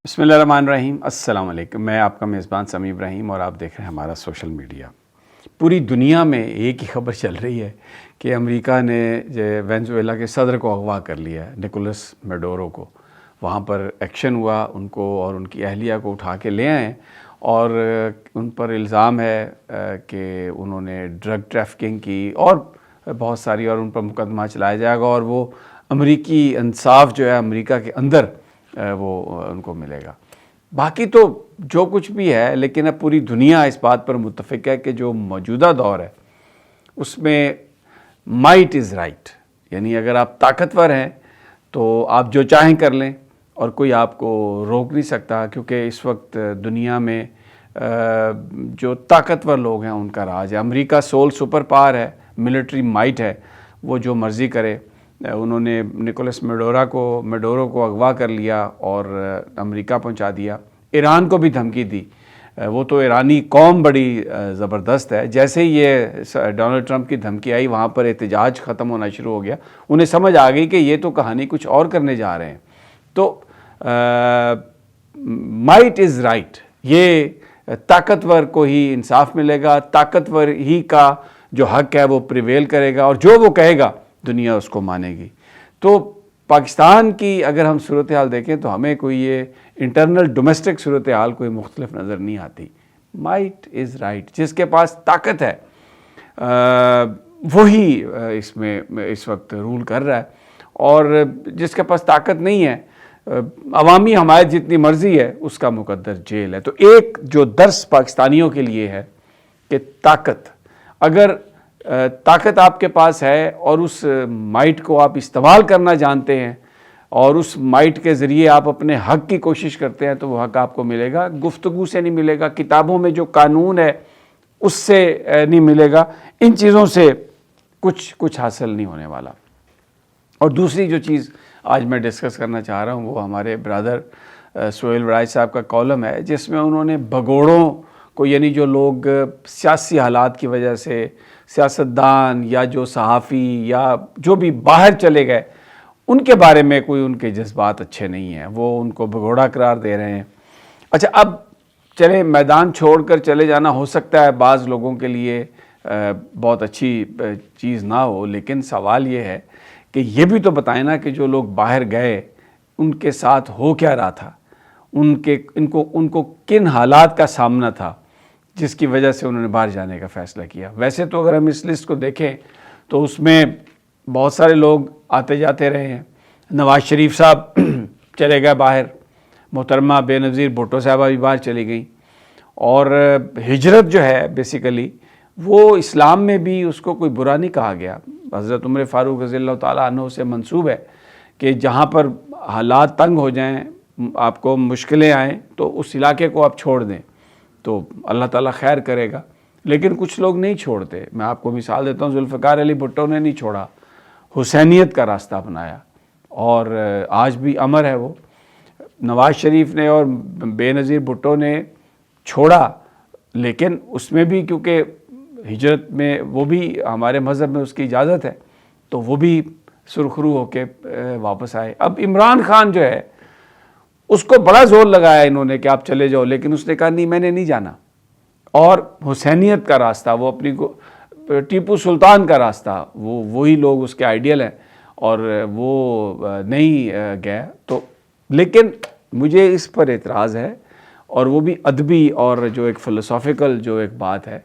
بسم اللہ الرحمن الرحیم۔ السلام علیکم، میں آپ کا میزبان سمیع ابراہیم اور آپ دیکھ رہے ہیں ہمارا سوشل میڈیا۔ پوری دنیا میں ایک ہی خبر چل رہی ہے کہ امریکہ نے وینزویلا کے صدر کو اغوا کر لیا ہے، نکولس میڈورو کو۔ وہاں پر ایکشن ہوا، ان کو اور ان کی اہلیہ کو اٹھا کے لے آئے اور ان پر الزام ہے کہ انہوں نے ڈرگ ٹریفکنگ کی اور بہت ساری، اور ان پر مقدمہ چلایا جائے گا اور وہ امریکی انصاف جو ہے امریکہ کے اندر وہ ان کو ملے گا۔ باقی تو جو کچھ بھی ہے، لیکن اب پوری دنیا اس بات پر متفق ہے کہ جو موجودہ دور ہے اس میں مائٹ از رائٹ، یعنی اگر آپ طاقتور ہیں تو آپ جو چاہیں کر لیں اور کوئی آپ کو روک نہیں سکتا، کیونکہ اس وقت دنیا میں جو طاقتور لوگ ہیں ان کا راج ہے۔ امریکہ سول سپر پاور ہے، ملٹری مائٹ ہے، وہ جو مرضی کرے۔ انہوں نے نکولس میڈورو کو اغوا کر لیا اور امریکہ پہنچا دیا۔ ایران کو بھی دھمکی دی، وہ تو ایرانی قوم بڑی زبردست ہے۔ جیسے ہی یہ ڈونلڈ ٹرمپ کی دھمکی آئی، وہاں پر احتجاج ختم ہونا شروع ہو گیا۔ انہیں سمجھ آ گئی کہ یہ تو کہانی کچھ اور کرنے جا رہے ہیں۔ تو مائٹ از رائٹ، یہ طاقتور کو ہی انصاف ملے گا، طاقتور ہی کا جو حق ہے وہ پریویل کرے گا، اور جو وہ کہے گا دنیا اس کو مانے گی۔ تو پاکستان کی اگر ہم صورتحال دیکھیں تو ہمیں کوئی یہ انٹرنل ڈومیسٹک صورتحال کوئی مختلف نظر نہیں آتی۔ مائٹ از رائٹ، جس کے پاس طاقت ہے وہی اس میں اس وقت رول کر رہا ہے، اور جس کے پاس طاقت نہیں ہے، عوامی حمایت جتنی مرضی ہے، اس کا مقدر جیل ہے۔ تو ایک جو درس پاکستانیوں کے لیے ہے کہ طاقت، اگر طاقت آپ کے پاس ہے اور اس مائٹ کو آپ استعمال کرنا جانتے ہیں اور اس مائٹ کے ذریعے آپ اپنے حق کی کوشش کرتے ہیں، تو وہ حق آپ کو ملے گا۔ گفتگو سے نہیں ملے گا، کتابوں میں جو قانون ہے اس سے نہیں ملے گا، ان چیزوں سے کچھ حاصل نہیں ہونے والا۔ اور دوسری جو چیز آج میں ڈسکس کرنا چاہ رہا ہوں وہ ہمارے برادر سہیل وڑائی صاحب کا کالم ہے، جس میں انہوں نے بھگوڑوں کو، یعنی جو لوگ سیاسی حالات کی وجہ سے، سیاستدان یا جو صحافی یا جو بھی باہر چلے گئے، ان کے بارے میں کوئی ان کے جذبات اچھے نہیں ہیں، وہ ان کو بھگوڑا قرار دے رہے ہیں۔ اچھا، اب چلے میدان چھوڑ کر چلے جانا ہو سکتا ہے بعض لوگوں کے لیے بہت اچھی چیز نہ ہو، لیکن سوال یہ ہے کہ یہ بھی تو بتائیں نا کہ جو لوگ باہر گئے ان کے ساتھ ہو کیا رہا تھا، ان کو کن حالات کا سامنا تھا جس کی وجہ سے انہوں نے باہر جانے کا فیصلہ کیا۔ ویسے تو اگر ہم اس لسٹ کو دیکھیں تو اس میں بہت سارے لوگ آتے جاتے رہے ہیں۔ نواز شریف صاحب چلے گئے باہر، محترمہ بے نظیر بھٹو صاحبہ بھی باہر چلی گئیں، اور ہجرت جو ہے بیسیکلی وہ اسلام میں بھی اس کو کوئی برا نہیں کہا گیا۔ حضرت عمر فاروق رضی اللہ تعالیٰ عنہ سے منسوب ہے کہ جہاں پر حالات تنگ ہو جائیں، آپ کو مشکلیں آئیں، تو اس علاقے کو آپ چھوڑ دیں تو اللہ تعالیٰ خیر کرے گا۔ لیکن کچھ لوگ نہیں چھوڑتے۔ میں آپ کو مثال دیتا ہوں، ذوالفقار علی بھٹو نے نہیں چھوڑا، حسینیت کا راستہ اپنایا، اور آج بھی امر ہے وہ۔ نواز شریف نے اور بے نظیر بھٹو نے چھوڑا، لیکن اس میں بھی کیونکہ ہجرت میں وہ بھی ہمارے مذہب میں اس کی اجازت ہے، تو وہ بھی سرخرو ہو کے واپس آئے۔ اب عمران خان جو ہے اس کو بڑا زور لگایا انہوں نے کہ آپ چلے جاؤ، لیکن اس نے کہا نہیں، میں نے نہیں جانا۔ اور حسینیت کا راستہ، وہ اپنی ٹیپو سلطان کا راستہ، وہی لوگ اس کے آئیڈیل ہیں، اور وہ نہیں گئے۔ تو لیکن مجھے اس پر اعتراض ہے، اور وہ بھی ادبی اور جو ایک فلسافیکل جو ایک بات ہے،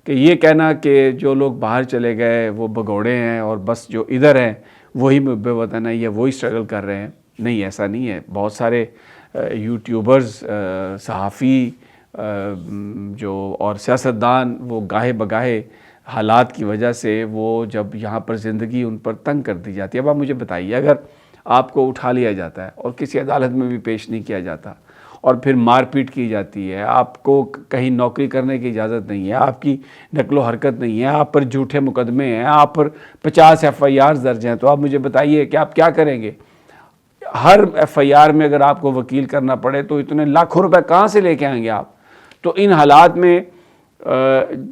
کہ یہ کہنا کہ جو لوگ باہر چلے گئے وہ بھگوڑے ہیں اور بس جو ادھر ہیں وہی بے وطن ہیں یا وہی اسٹرگل کر رہے ہیں۔ نہیں، ایسا نہیں ہے۔ بہت سارے یوٹیوبرز، صحافی جو اور سیاستدان، وہ گاہے بگاہے حالات کی وجہ سے وہ جب یہاں پر زندگی ان پر تنگ کر دی جاتی ہے۔ اب آپ مجھے بتائیے، اگر آپ کو اٹھا لیا جاتا ہے اور کسی عدالت میں بھی پیش نہیں کیا جاتا، اور پھر مار پیٹ کی جاتی ہے، آپ کو کہیں نوکری کرنے کی اجازت نہیں ہے، آپ کی نقل و حرکت نہیں ہے، آپ پر جھوٹے مقدمے ہیں، آپ پر 50 FIRs درج ہیں، تو آپ مجھے بتائیے کہ آپ کیا کریں گے؟ ہر FIR میں اگر آپ کو وکیل کرنا پڑے تو اتنے لاکھوں روپے کہاں سے لے کے آئیں گے آپ؟ تو ان حالات میں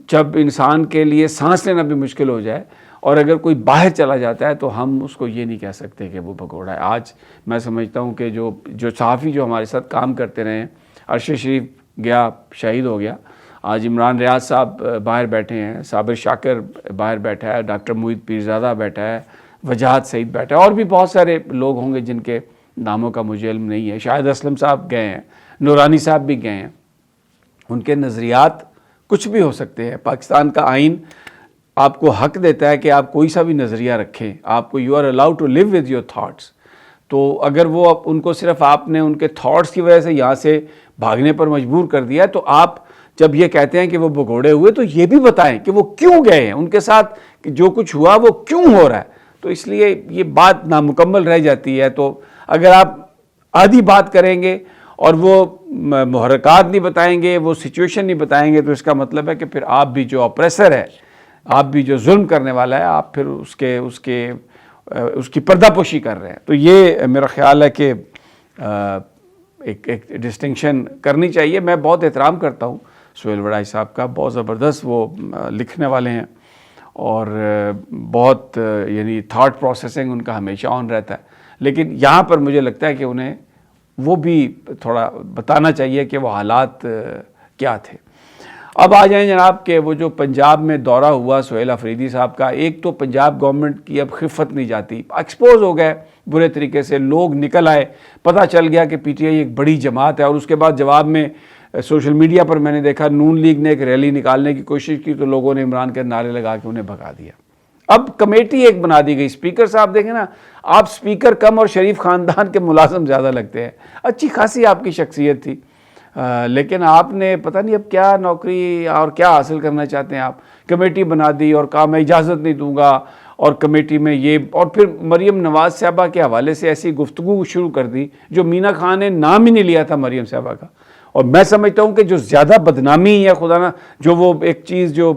جب انسان کے لیے سانس لینا بھی مشکل ہو جائے اور اگر کوئی باہر چلا جاتا ہے تو ہم اس کو یہ نہیں کہہ سکتے کہ وہ بھگوڑا ہے. آج میں سمجھتا ہوں کہ جو صحافی جو ہمارے ساتھ کام کرتے رہے ہیں، ارشد شریف گیا، شہید ہو گیا، آج عمران ریاض صاحب باہر بیٹھے ہیں، صابر شاکر باہر بیٹھا ہے، ڈاکٹر موید پیرزادہ بیٹھا ہے، وجاہت سعید بیٹھا ہے، اور بھی بہت سارے لوگ ہوں گے جن کے ناموں کا مجھے علم نہیں ہے. شاہد اسلم صاحب گئے ہیں، نورانی صاحب بھی گئے ہیں. ان کے نظریات کچھ بھی ہو سکتے ہیں. پاکستان کا آئین آپ کو حق دیتا ہے کہ آپ کوئی سا بھی نظریہ رکھیں، آپ کو you are allowed to live with your thoughts. تو اگر وہ ان کو صرف آپ نے ان کے تھاٹس کی وجہ سے یہاں سے بھاگنے پر مجبور کر دیا ہے، تو آپ جب یہ کہتے ہیں کہ وہ بھگوڑے ہوئے تو یہ بھی بتائیں کہ وہ کیوں گئے ہیں، ان کے ساتھ جو کچھ ہوا وہ کیوں ہو رہا ہے. تو اس لیے یہ بات نامکمل رہ جاتی ہے. تو اگر آپ آدھی بات کریں گے اور وہ محرکات نہیں بتائیں گے، وہ سچویشن نہیں بتائیں گے، تو اس کا مطلب ہے کہ پھر آپ بھی جو اپریسر ہے، آپ بھی جو ظلم کرنے والا ہے، آپ پھر اس کی پردہ پوشی کر رہے ہیں. تو یہ میرا خیال ہے کہ ایک ڈسٹنکشن کرنی چاہیے. میں بہت احترام کرتا ہوں سہیل وڑائی صاحب کا، بہت زبردست وہ لکھنے والے ہیں، اور بہت یعنی تھاٹ پروسیسنگ ان کا ہمیشہ آن رہتا ہے. لیکن یہاں پر مجھے لگتا ہے کہ انہیں وہ بھی تھوڑا بتانا چاہیے کہ وہ حالات کیا تھے. اب آ جائیں جناب کہ وہ جو پنجاب میں دورہ ہوا سہیل آفریدی صاحب کا، ایک تو پنجاب گورنمنٹ کی اب خفت نہیں جاتی، ایکسپوز ہو گئے برے طریقے سے، لوگ نکل آئے، پتہ چل گیا کہ پی ٹی آئی ایک بڑی جماعت ہے. اور اس کے بعد جواب میں سوشل میڈیا پر میں نے دیکھا نون لیگ نے ایک ریلی نکالنے کی کوشش کی تو لوگوں نے عمران کے نعرے لگا کے انہیں بھگا دیا. اب کمیٹی ایک بنا دی گئی. اسپیکر صاحب دیکھیں نا، آپ اسپیکر کم اور شریف خاندان کے ملازم زیادہ لگتے ہیں. اچھی خاصی آپ کی شخصیت تھی، لیکن آپ نے پتہ نہیں اب کیا نوکری اور کیا حاصل کرنا چاہتے ہیں. آپ کمیٹی بنا دی اور کہا میں اجازت نہیں دوں گا، اور کمیٹی میں یہ، اور پھر مریم نواز صاحبہ کے حوالے سے ایسی گفتگو شروع کر دی جو مینا خان نے نام ہی نہیں لیا تھا مریم صاحبہ کا. اور میں سمجھتا ہوں کہ جو زیادہ بدنامی ہے خدا نہ، جو وہ ایک چیز جو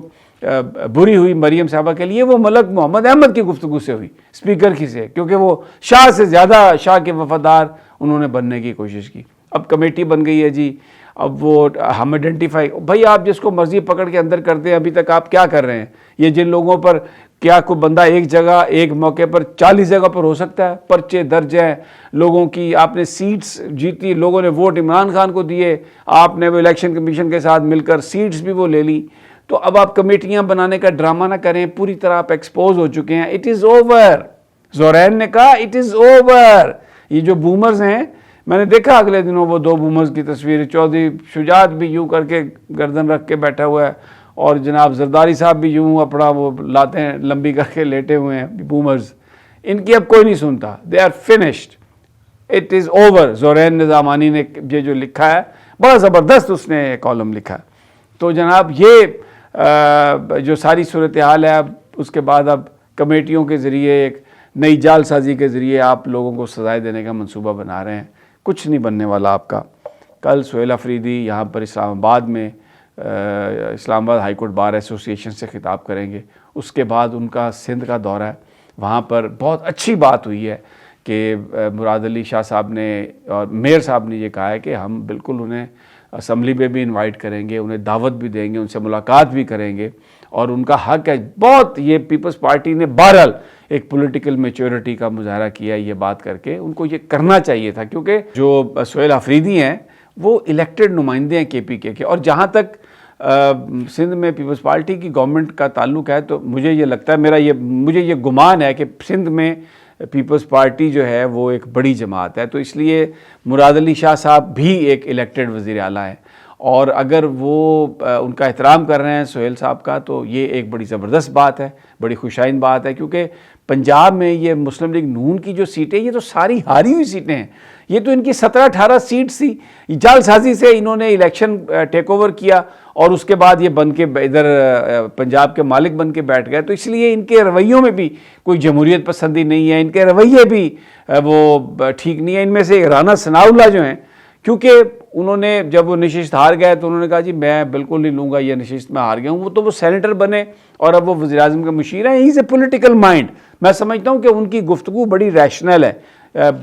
بری ہوئی مریم صاحبہ کے لیے، وہ ملک محمد احمد کی گفتگو سے ہوئی، اسپیکر کی سے، کیونکہ وہ شاہ سے زیادہ شاہ کے وفادار انہوں نے بننے کی کوشش کی. اب کمیٹی بن گئی ہے جی. اب وہ ہم آئیڈینٹیفائی، بھائی آپ جس کو مرضی پکڑ کے اندر کر دیں. ابھی تک آپ کیا کر رہے ہیں؟ یہ جن لوگوں پر، کیا کوئی بندہ ایک جگہ ایک موقع پر 40 جگہ پر ہو سکتا ہے؟ پرچے درج ہیں لوگوں کی، آپ نے سیٹس جیتی، لوگوں نے ووٹ عمران خان کو دیے، آپ نے وہ الیکشن کمیشن کے ساتھ مل کر سیٹس بھی وہ لے لی. تو اب آپ کمیٹیاں بنانے کا ڈرامہ نہ کریں، پوری طرح آپ ایکسپوز ہو چکے ہیں. It is over. زورین نے کہا اٹ از اوور. یہ جو بومرز ہیں، میں نے دیکھا اگلے دنوں وہ 2 بومرز کی تصویر، چودھری شجاعت بھی یوں کر کے گردن رکھ کے بیٹھا ہوا ہے، اور جناب زرداری صاحب بھی یوں اپنا وہ لاتے ہیں لمبی کر کے لیٹے ہوئے ہیں. بومرز، ان کی اب کوئی نہیں سنتا. They are finished. It is over. Zoreen Nizamani نے یہ جو لکھا ہے، بڑا زبردست اس نے کالم لکھا. تو جناب یہ جو ساری صورتحال ہے، اب اس کے بعد اب کمیٹیوں کے ذریعے ایک نئی جال سازی کے ذریعے آپ لوگوں کو سزائیں دینے کا منصوبہ بنا رہے ہیں. کچھ نہیں بننے والا آپ کا. کل سہیل آفریدی یہاں پر اسلام آباد میں اسلام آباد ہائی کورٹ بار ایسوسی ایشن سے خطاب کریں گے. اس کے بعد ان کا سندھ کا دورہ ہے. وہاں پر بہت اچھی بات ہوئی ہے کہ مراد علی شاہ صاحب نے اور میئر صاحب نے یہ کہا ہے کہ ہم بالکل انہیں اسمبلی میں بھی انوائٹ کریں گے، انہیں دعوت بھی دیں گے، ان سے ملاقات بھی کریں گے، اور ان کا حق ہے. بہت یہ پیپلز پارٹی نے بہرحال ایک پولیٹیکل میچورٹی کا مظاہرہ کیا یہ بات کر کے. ان کو یہ کرنا چاہیے تھا، کیونکہ جو سہیل آفریدی ہیں وہ الیکٹڈ نمائندے ہیں کے پی کے. اور جہاں تک سندھ میں پیپلز پارٹی کی گورنمنٹ کا تعلق ہے، تو مجھے یہ لگتا ہے، مجھے یہ گمان ہے کہ سندھ میں پیپلز پارٹی جو ہے وہ ایک بڑی جماعت ہے. تو اس لیے مراد علی شاہ صاحب بھی ایک الیکٹڈ وزیر اعلیٰ ہیں، اور اگر وہ ان کا احترام کر رہے ہیں سہیل صاحب کا، تو یہ ایک بڑی زبردست بات ہے، بڑی خوشائن بات ہے. کیونکہ پنجاب میں یہ مسلم لیگ نون کی جو سیٹیں، یہ تو ساری ہاری ہوئی سیٹیں ہیں. یہ تو ان کی 17-18 سیٹس تھی. جال سازی سے انہوں نے الیکشن ٹیک اوور کیا، اور اس کے بعد یہ بن کے ادھر پنجاب کے مالک بن کے بیٹھ گئے. تو اس لیے ان کے رویوں میں بھی کوئی جمہوریت پسندی نہیں ہے، ان کے رویے بھی وہ ٹھیک نہیں ہے. ان میں سے رانا ثناء اللہ جو ہیں، کیونکہ انہوں نے جب وہ نشست ہار گئے تو انہوں نے کہا جی میں بالکل نہیں لوں گا یہ نشست، میں ہار گیا ہوں. وہ سینیٹر بنے اور اب وہ وزیر اعظم کے مشیر ہیں. ہی از اے پولیٹیکل مائنڈ. میں سمجھتا ہوں کہ ان کی گفتگو بڑی ریشنل ہے.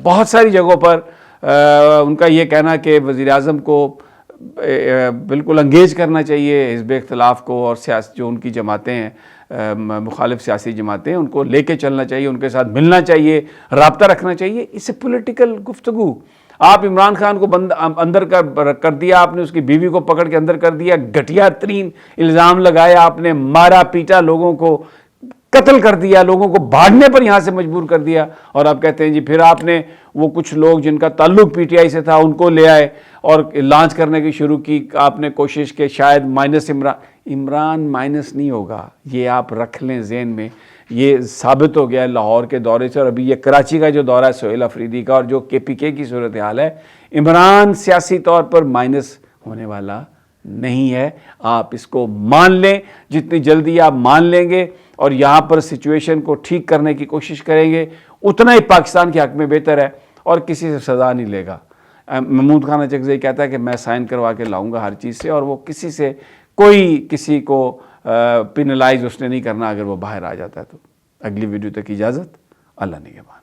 بہت ساری جگہوں پر ان کا یہ کہنا کہ وزیر اعظم کو بالکل انگیج کرنا چاہیے حزب اختلاف کو اور جو ان کی جماعتیں ہیں مخالف سیاسی جماعتیں، ان کو لے کے چلنا چاہیے، ان کے ساتھ ملنا چاہیے، رابطہ رکھنا چاہیے. اس سے پولیٹیکل گفتگو. آپ عمران خان کو اندر کر دیا، آپ نے اس کی بیوی کو پکڑ کے اندر کر دیا، گھٹیا ترین الزام لگایا، آپ نے مارا پیٹا، لوگوں کو قتل کر دیا، لوگوں کو بھاگنے پر یہاں سے مجبور کر دیا، اور آپ کہتے ہیں جی پھر آپ نے وہ کچھ لوگ جن کا تعلق پی ٹی آئی سے تھا ان کو لے آئے اور لانچ کرنے کی شروع کی. آپ نے کوشش کہ شاید مائنس عمران مائنس نہیں ہوگا. یہ آپ رکھ لیں ذہن میں. یہ ثابت ہو گیا ہے لاہور کے دورے سے، اور ابھی یہ کراچی کا جو دورہ ہے سہیل افریدی کا، اور جو کے پی کے کی صورتحال ہے، عمران سیاسی طور پر مائنس ہونے والا نہیں ہے. آپ اس کو مان لیں. جتنی جلدی آپ مان لیں گے اور یہاں پر سچویشن کو ٹھیک کرنے کی کوشش کریں گے، اتنا ہی پاکستان کے حق میں بہتر ہے، اور کسی سے سزا نہیں لے گا. محمود خان اچکزئی کہتا ہے کہ میں سائن کروا کے لاؤں گا ہر چیز سے، اور وہ کسی سے کوئی کسی کو پینلائز اس نے نہیں کرنا اگر وہ باہر آ جاتا ہے. تو اگلی ویڈیو تک اجازت. اللہ نگہبان.